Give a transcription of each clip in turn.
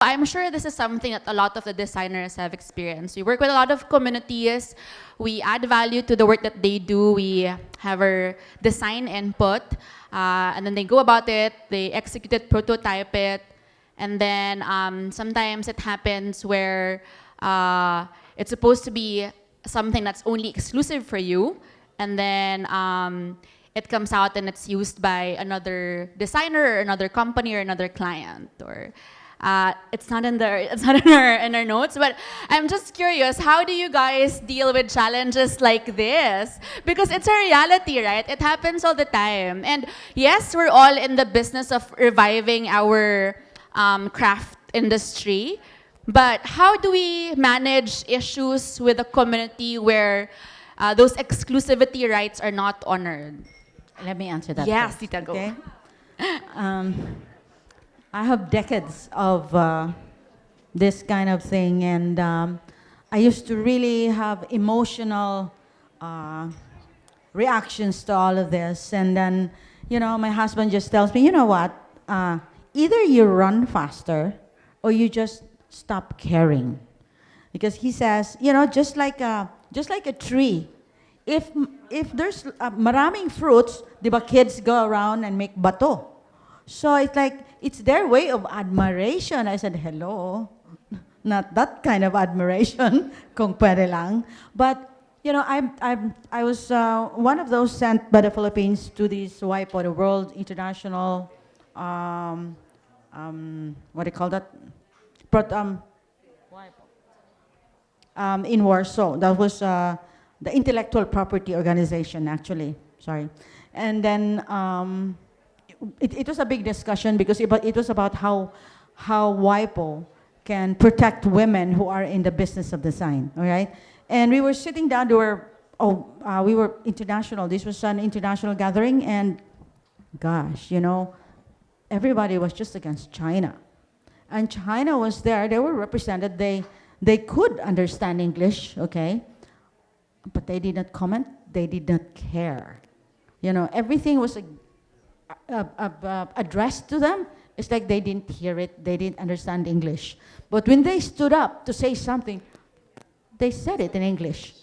I'm sure this is something that a lot of the designers have experienced. We work with a lot of communities. We add value to the work that they do. We have our design input, and then they go about it, they execute it, prototype it, and then sometimes it happens where it's supposed to be something that's only exclusive for you, and then it comes out and it's used by another designer or another company or another client, or it's not in our notes, but I'm just curious, how do you guys deal with challenges like this? Because it's a reality, right? It happens all the time. And yes, we're all in the business of reviving our craft industry, but how do we manage issues with a community where those exclusivity rights are not honored? Let me answer that. Yes, first, Tita, go. okay? I have decades of this kind of thing, and I used to really have emotional reactions to all of this. And then, my husband just tells me, you know what? Either you run faster or you just stop caring. Because he says, just like a tree, if there's maraming fruits, di ba kids go around and make bato. So it's like, it's their way of admiration. I said, hello, not that kind of admiration, kung pwede lang. But, I was one of those sent by the Philippines to this WIPO, the World International, what do you call that? In Warsaw. That was the Intellectual Property Organization, actually. Sorry. And then it was a big discussion because it was about how WIPO can protect women who are in the business of design. All right. And we were sitting down. We were international. This was an international gathering, and gosh, everybody was just against China. And China was there. They were represented. They could understand English, okay? But they did not comment. They did not care. Everything was addressed to them. It's like they didn't hear it. They didn't understand English. But when they stood up to say something, they said it in English.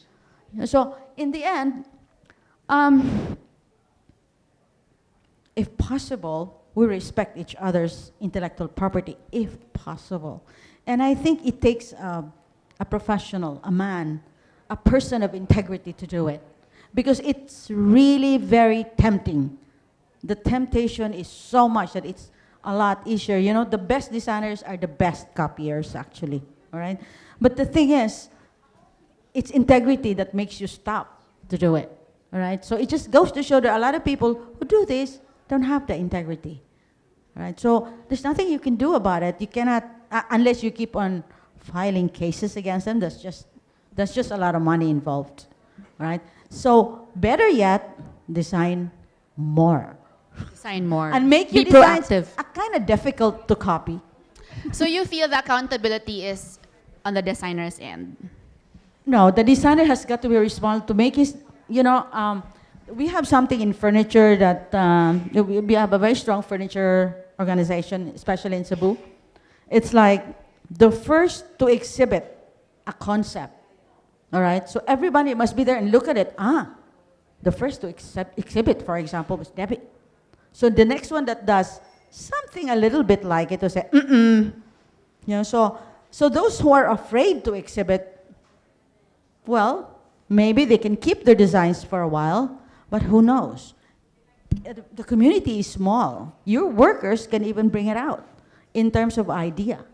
So in the end, if possible, we respect each other's intellectual property, if possible. And I think it takes a professional, a man, a person of integrity to do it. Because it's really very tempting. The temptation is so much that it's a lot easier. The best designers are the best copiers, actually. All right? But the thing is, it's integrity that makes you stop to do it. All right? So it just goes to show that a lot of people who do this don't have the integrity. Right? So there's nothing you can do about it. You cannot, unless you keep on filing cases against them. That's just a lot of money involved. Right? So better yet, design more. Design more. And make your Be designs proactive. kind of difficult to copy. So you feel the accountability is on the designer's end? No, the designer has got to be responsible to make his, we have something in furniture that, we have a very strong furniture organization, especially in Cebu. It's like the first to exhibit a concept, all right? So everybody must be there and look at it. The first to exhibit, for example, was Debbie. So the next one that does something a little bit like it will say, so those who are afraid to exhibit, well, maybe they can keep their designs for a while, but who knows? The community is small. Your workers can even bring it out in terms of idea.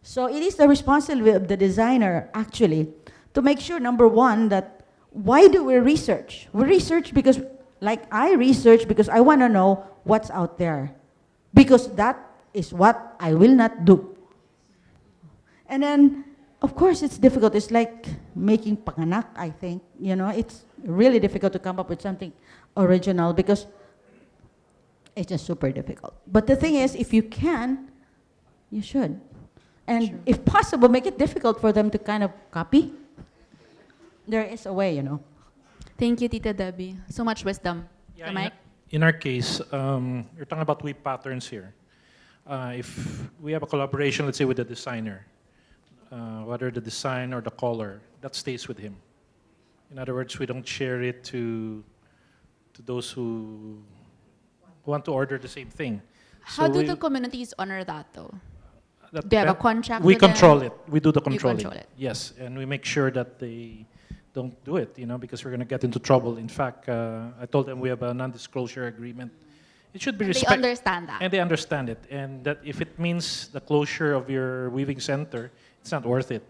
So it is the responsibility of the designer, actually, to make sure, number one, that why do we research? We research because, like I research because I want to know what's out there. Because that is what I will not do. And then, of course, it's difficult. It's like making panganak, I think. It's really difficult to come up with something original because it's just super difficult. But the thing is, if you can, you should. And Sure. if possible, make it difficult for them to kind of copy. There is a way, Thank you, Tita Debbie. So much wisdom. Yeah, Mike? in our case, you're talking about whip patterns here. if we have a collaboration, let's say with a designer, whether the design or the color, that stays with him. In other words, we don't share it to those who want to order the same thing. How So do we- the communities honor that though? that- Do you have a that- contract We with them? control it. We do the controlling. control it. Yes, and we make sure that they don't do it, because we're going to get into trouble. In fact, I told them we have a non-disclosure agreement. It should be They respected. understand that. And they understand it. And that if it means the closure of your weaving center, it's not worth it.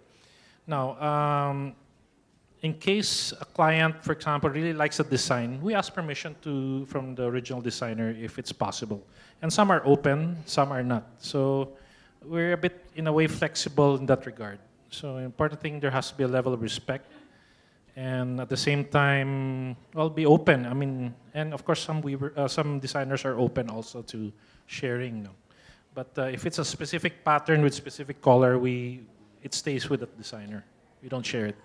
Now, in case a client, for example, really likes a design, we ask permission from the original designer if it's possible. And some are open, some are not. So we're a bit, in a way, flexible in that regard. So important thing, there has to be a level of respect. And at the same time, well, be open. I mean, and of course, some designers are open also to sharing. No? But if it's a specific pattern with specific color, it stays with the designer. We don't share it.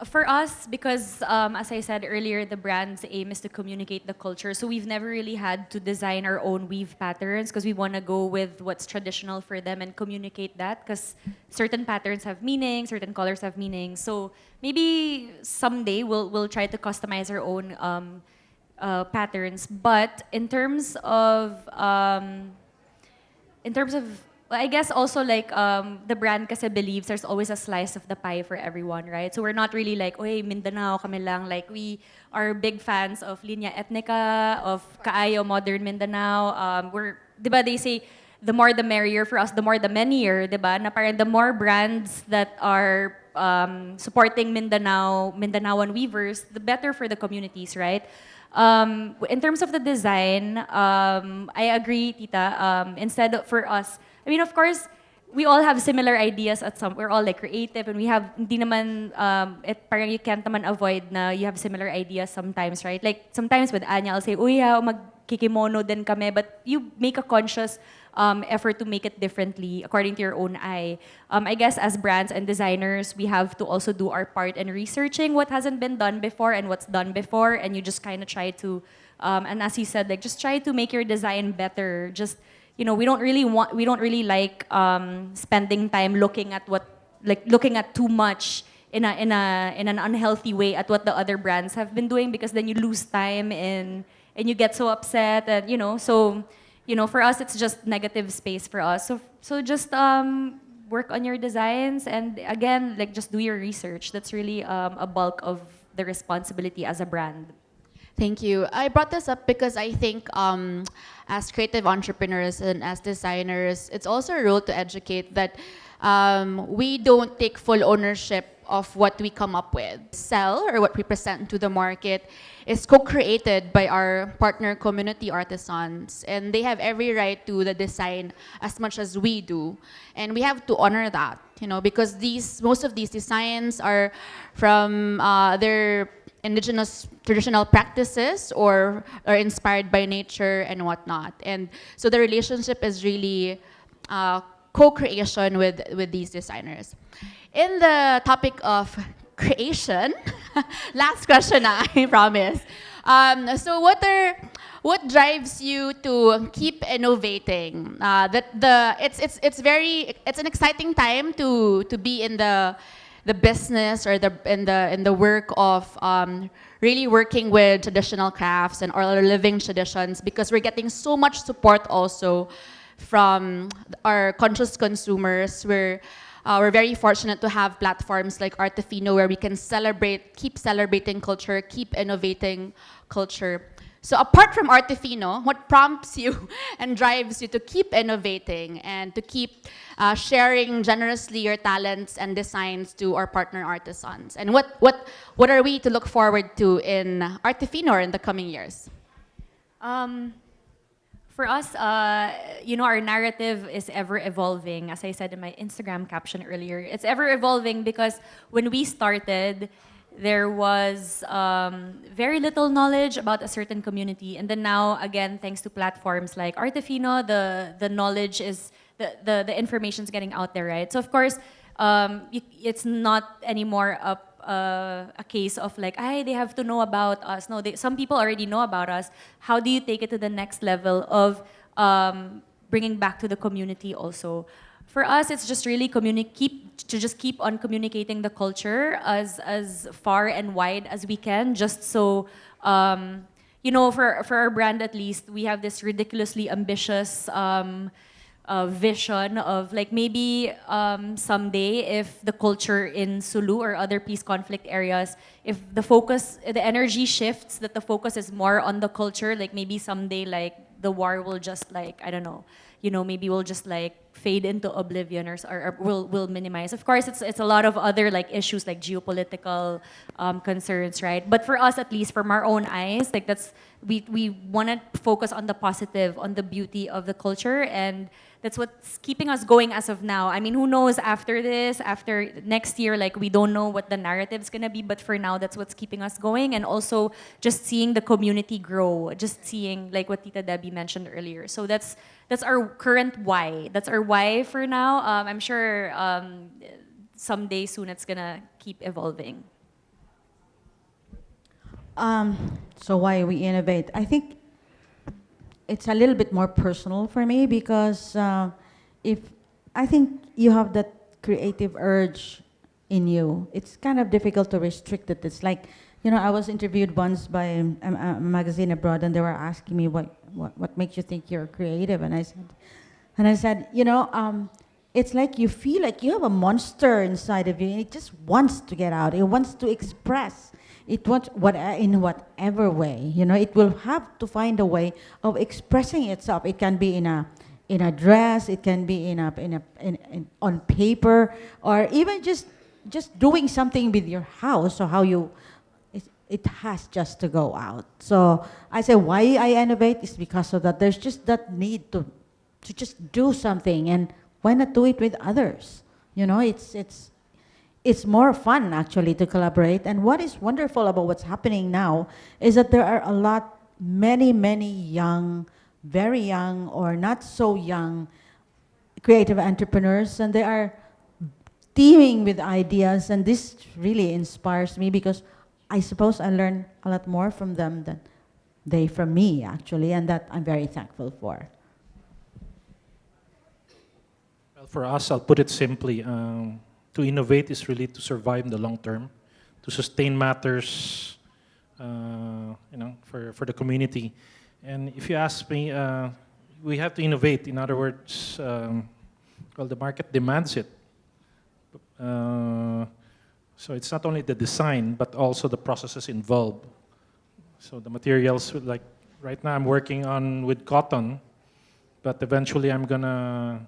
For us, because as I said earlier, the brand's aim is to communicate the culture. So we've never really had to design our own weave patterns because we want to go with what's traditional for them and communicate that because certain patterns have meaning, certain colors have meaning. So maybe someday we'll try to customize our own patterns. But in terms of well, I guess also like the brand kasi believes there's always a slice of the pie for everyone, right? So we're not really like, oh, hey, Mindanao kami lang. Like we are big fans of Linya Etnica, of Kaayo Modern Mindanao. Diba they say, the more the merrier for us, the more the menier, diba? Na parang the more brands that are supporting Mindanaoan weavers, the better for the communities, right? In terms of the design, I agree, Tita. Instead for us, I mean, of course, we all have similar ideas at some. We're all like creative, and we have hindi naman parang you can't naman avoid na you have similar ideas sometimes, right? Like sometimes with Anya, I'll say, "Uy, magkikimono din kami," but you make a conscious effort to make it differently according to your own eye. I guess as brands and designers, we have to also do our part in researching what hasn't been done before and what's done before, and you just kind of try to, and as you said, like just try to make your design better. Just we don't really like spending time looking at too much in an unhealthy way at what the other brands have been doing because then you lose time and you get so upset and so for us it's just negative space for us. So just work on your designs and again like just do your research. That's really a bulk of the responsibility as a brand. Thank you. I brought this up because I think as creative entrepreneurs and as designers, it's also a role to educate that we don't take full ownership of what we come up with. Sell or what we present to the market is co-created by our partner community artisans, and they have every right to the design as much as we do, and we have to honor that, because most of these designs are from their indigenous traditional practices or are inspired by nature and whatnot. And so the relationship is really co-creation with these designers. In the topic of creation, last question I promise. So what drives you to keep innovating? It's an exciting time to be in the business or in the work of really working with traditional crafts and our living traditions because we're getting so much support also from our conscious consumers. We're very fortunate to have platforms like ArteFino where we can keep celebrating culture, keep innovating culture. So apart from ArteFino, what prompts you and drives you to keep innovating and to keep sharing generously your talents and designs to our partner artisans? And what are we to look forward to in ArteFino or in the coming years? For us, our narrative is ever evolving. As I said in my Instagram caption earlier, it's ever evolving because when we started, there was very little knowledge about a certain community. And then now, again, thanks to platforms like ArteFino, the knowledge is, the information's getting out there, right? So of course, it's not anymore a case of like, they have to know about us. No, some people already know about us. How do you take it to the next level of bringing back to the community also. For us, it's just really keep on communicating the culture as far and wide as we can, just so for our brand at least, we have this ridiculously ambitious vision of like maybe someday if the culture in Sulu or other peace conflict areas, if the energy shifts, that the focus is more on the culture, like maybe someday like the war will just like, I don't know, maybe we'll just like fade into oblivion or will minimize. Of course, it's a lot of other like issues like geopolitical concerns, right? But for us, at least from our own eyes, like we want to focus on the positive, on the beauty of the culture, and that's what's keeping us going as of now. I mean, who knows after this, after next year, like we don't know what the narrative's gonna be, but for now, that's what's keeping us going. And also just seeing the community grow, just seeing like what Tita Debbie mentioned earlier. So that's our current why. That's our why for now. I'm sure someday soon it's gonna keep evolving. So why we innovate? I think it's a little bit more personal for me because if I think you have that creative urge in you, it's kind of difficult to restrict it. It's like, I was interviewed once by a magazine abroad, and they were asking me what makes you think you're creative, and I said, it's like you feel like you have a monster inside of you, and it just wants to get out. It wants to express. It wants in whatever way, it will have to find a way of expressing itself. It can be in a dress, it can be on paper, or even just doing something with your house or how it has just to go out. So I say why I innovate is because of that. There's just that need to just do something, and why not do it with others? It's more fun actually to collaborate. And what is wonderful about what's happening now is that there are many young, very young or not so young creative entrepreneurs, and they are teeming with ideas, and this really inspires me because I suppose I learn a lot more from them than they from me actually, and that I'm very thankful for. Well, for us, I'll put it simply. To innovate is really to survive in the long term, to sustain matters, for the community. And if you ask me, we have to innovate. In other words, the market demands it. So it's not only the design, but also the processes involved. So the materials, like right now I'm working with cotton, but eventually I'm gonna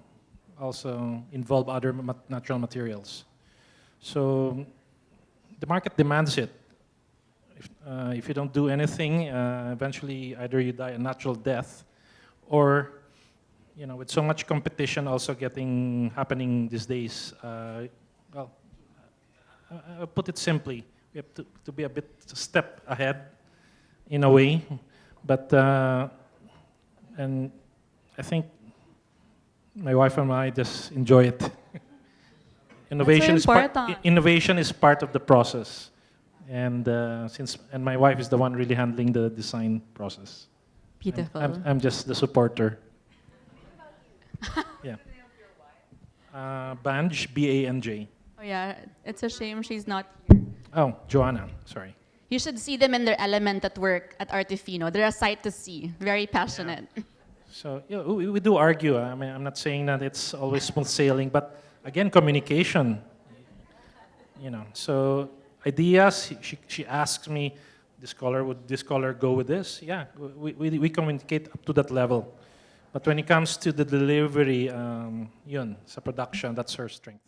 also involve other natural materials. So the market demands it. If you don't do anything, eventually either you die a natural death, or with so much competition also happening these days, I'll put it simply, we have to be a bit step ahead in a way, but and I think my wife and I just enjoy it. Innovation is part of the process, and my wife is the one really handling the design process. Beautiful. I'm just the supporter. Yeah. Banj, B-A-N-J. Oh yeah, it's a shame she's not here. Oh, Joanna, sorry. You should see them in their element at work at ArteFino. They're a sight to see. Very passionate. Yeah. So we do argue. I mean, I'm not saying that it's always smooth sailing, but again, communication. So ideas. She asks me, would this color go with this? Yeah, we communicate up to that level. But when it comes to the delivery, sa production, that's her strength.